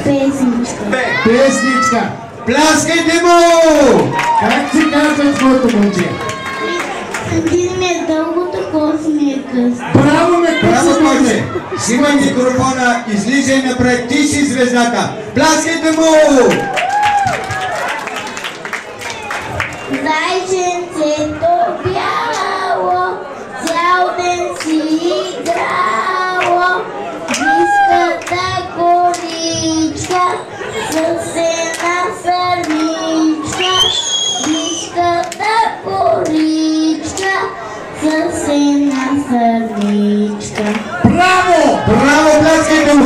Песничка. Песничка. Пляскайте му! Как се казва твоето момче? Един ми е дълго, такова ми е късно. Браво ме, Браво, момче! Симай микрофона, излизай напред, ти си звездата. Пляскайте му! Зайченцето бяло, цял ден си играло, виската коричка, с една сърничка, виската коричка, с една сърничка. Браво! Браво, пляскайте му!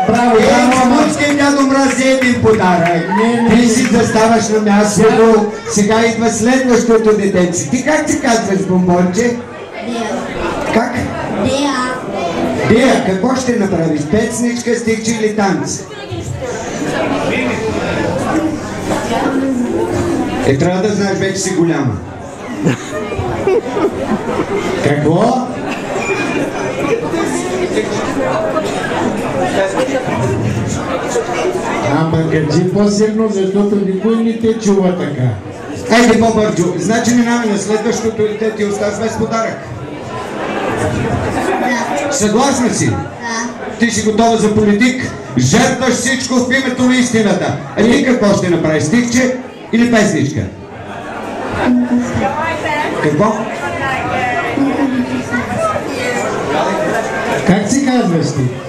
Браво, Мамутския дядо мрази един подарък. Ти си да ставаш на мястото. Сега идва следващото детенце. Ти как се казваш, бомбонче? Дея. Как? Дея. Дея, какво ще направиш? Песничка, стихче или танц? Трябва да знаеш, вече си голяма. Какво? Ама кажи по-силно, защото никой не те чува така. Айде по-бързо. Значи минаваме на следващото и те ти оставаш без подарък. Съгласна си? Да. Ти си готова за политик? Жертваш всичко в името на истината. А ти какво ще направиш? Стихче или песничка? Какво? Как си казваш ти?